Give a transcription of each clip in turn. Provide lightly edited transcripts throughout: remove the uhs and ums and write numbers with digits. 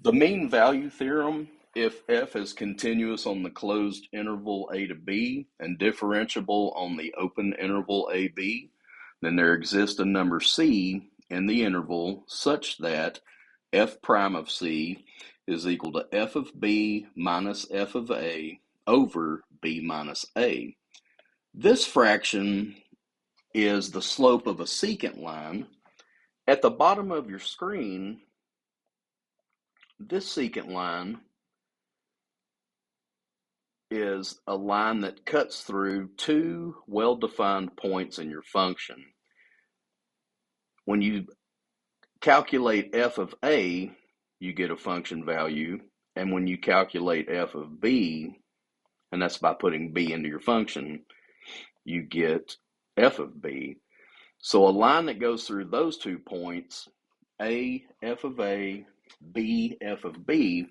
The mean value theorem, if f is continuous on the closed interval a to b and differentiable on the open interval ab, then there exists a number c in the interval such that f prime of c is equal to f of b minus f of a over b minus a. This fraction is the slope of a secant line. At the bottom of your screen, this secant line is a line that cuts through two well-defined points in your function. When you calculate f of a, you get a function value, and when you calculate f of b, and that's by putting b into your function, you get f of b. So a line that goes through those 2 points, a f of a, b f of b,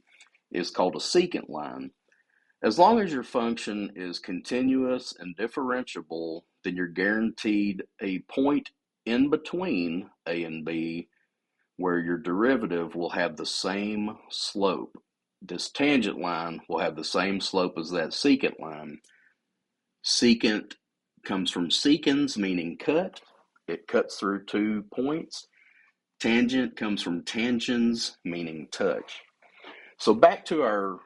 is called a secant line. As long as your function is continuous and differentiable, then you're guaranteed a point in between a and b where your derivative will have the same slope. This tangent line will have the same slope as that secant line. Secant comes from secans, meaning cut. It cuts through 2 points. Tangent comes from tangens, meaning touch. So back to our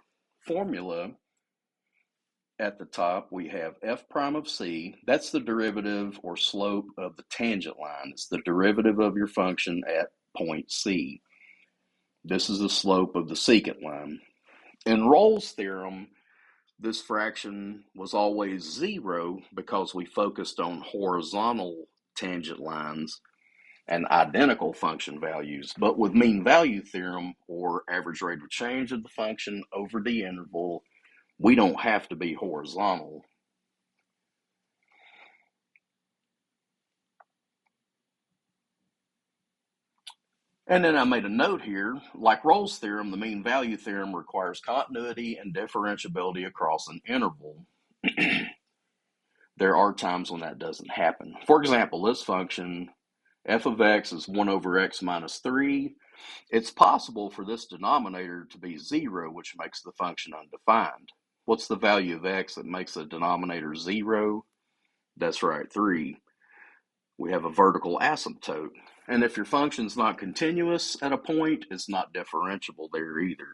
formula. At the top, we have f prime of c. That's the derivative or slope of the tangent line. It's the derivative of your function at point C. This is the slope of the secant line. In Rolle's theorem, this fraction was always 0 because we focused on horizontal tangent lines and identical function values. But with mean value theorem, or average rate of change of the function over the interval, we don't have to be horizontal. And then I made a note here, like Rolle's theorem, the mean value theorem requires continuity and differentiability across an interval. There are times when that doesn't happen. For example, this function, f of x is 1 over x minus 3. It's possible for this denominator to be 0, which makes the function undefined. What's the value of x that makes the denominator 0? That's right, 3. We have a vertical asymptote. And if your function's not continuous at a point, it's not differentiable there either.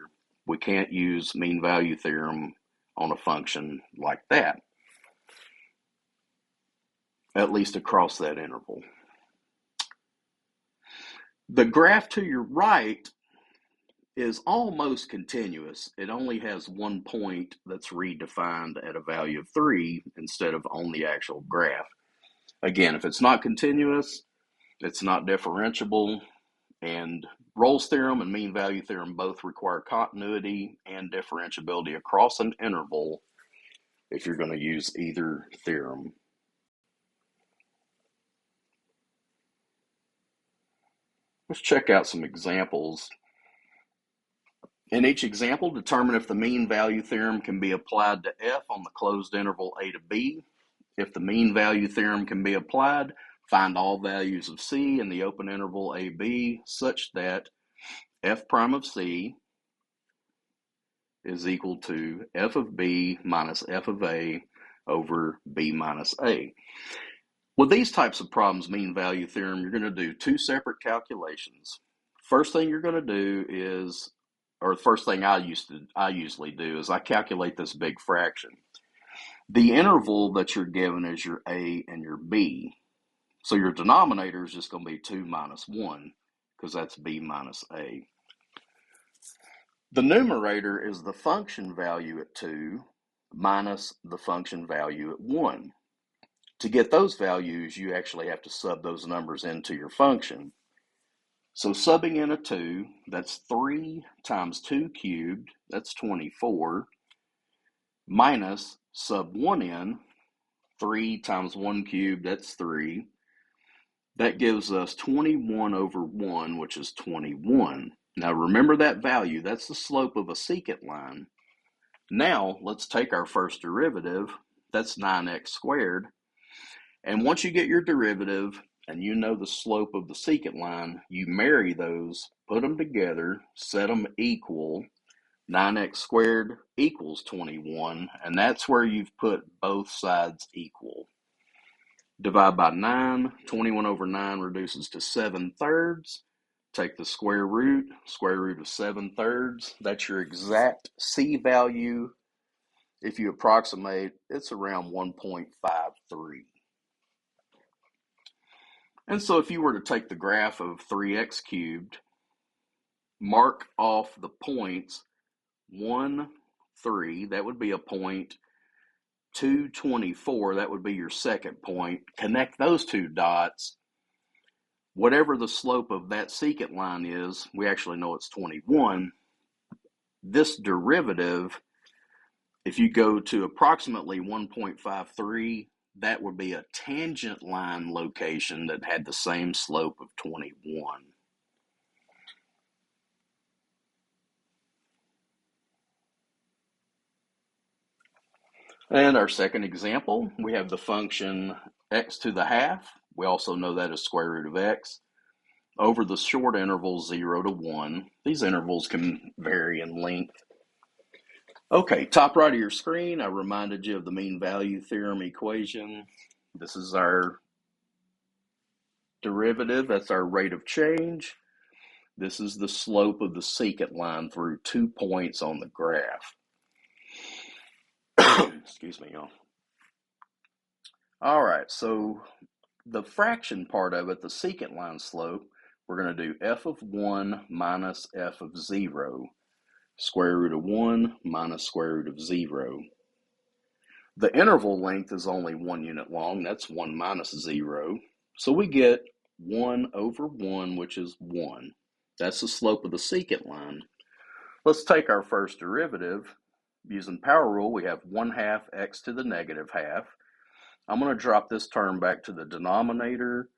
We can't use mean value theorem on a function like that, at least across that interval. The graph to your right is almost continuous. It only has 1 point that's redefined at a value of 3 instead of on the actual graph. Again, if it's not continuous, it's not differentiable, and Rolle's theorem and mean value theorem both require continuity and differentiability across an interval if you're going to use either theorem. Let's check out some examples. In each example, determine if the mean value theorem can be applied to f on the closed interval a to b. If the mean value theorem can be applied, find all values of c in the open interval ab such that f prime of c is equal to f of b minus f of a over b minus a. With these types of problems, mean value theorem, you're going to do 2 separate calculations. First thing you're going to do is, or the first thing I usually do is I calculate this big fraction. The interval that you're given is your a and your b. So your denominator is just going to be 2 minus 1 because that's b minus a. The numerator is the function value at 2 minus the function value at 1. To get those values, you actually have to sub those numbers into your function. So subbing in a 2, that's 3 times 2 cubed, that's 24, minus sub 1 in, 3 times 1 cubed, that's 3. That gives us 21 over 1, which is 21. Now remember that value, that's the slope of a secant line. Now let's take our first derivative, that's 9x squared. And once you get your derivative and you know the slope of the secant line, you marry those put them together, set them equal. 9x squared equals 21, and that's where you've put both sides equal. Divide by 9, 21 over 9 reduces to 7/3. Take the square root of 7/3. That's your exact C value. If you approximate, it's around 1.53. And so if you were to take the graph of 3x cubed, mark off the points 1, 3, that would be a point. 2, 24, that would be your second point. Connect those two dots. Whatever the slope of that secant line is, we actually know it's 21. This derivative, if you go to approximately 1.53, that would be a tangent line location that had the same slope of 21. And our second example, we have the function x to the half. We also know that as square root of x over the short interval 0 to 1. These intervals can vary in length. Okay, top right of your screen, I reminded you of the mean value theorem equation. This is our derivative, that's our rate of change. This is the slope of the secant line through 2 points on the graph. Excuse me, y'all. All right, so the fraction part of it, the secant line slope, we're going to do f of 1 minus f of 0. Square root of 1 minus square root of 0. The interval length is only 1 unit long. That's 1 minus 0. So we get 1 over 1, which is 1. That's the slope of the secant line. Let's take our first derivative. Using power rule, we have 1/2 x to the negative half. I'm going to drop this term back to the denominator,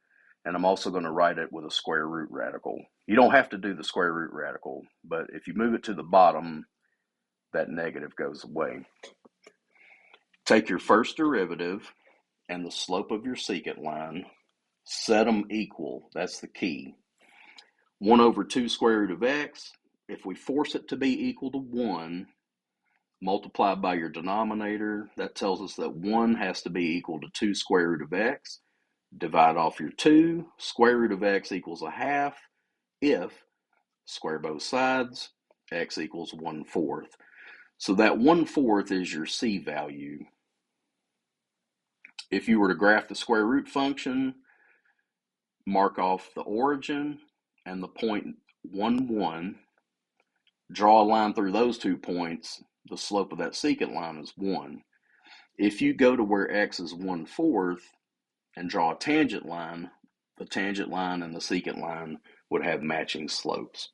and I'm also going to write it with a square root radical. You don't have to do the square root radical, but if you move it to the bottom, that negative goes away. Take your first derivative and the slope of your secant line, set them equal. That's the key. 1 over 2 square root of x. If we force it to be equal to 1, multiplied by your denominator, that tells us that 1 has to be equal to 2 square root of x. Divide off your 2. Square root of x equals 1/2 if, square both sides, x equals 1/4. So that 1/4 is your C value. If you were to graph the square root function, mark off the origin and the point 1, 1, draw a line through those 2 points, the slope of that secant line is 1. If you go to where x is 1/4 and draw a tangent line, the tangent line and the secant line would have matching slopes.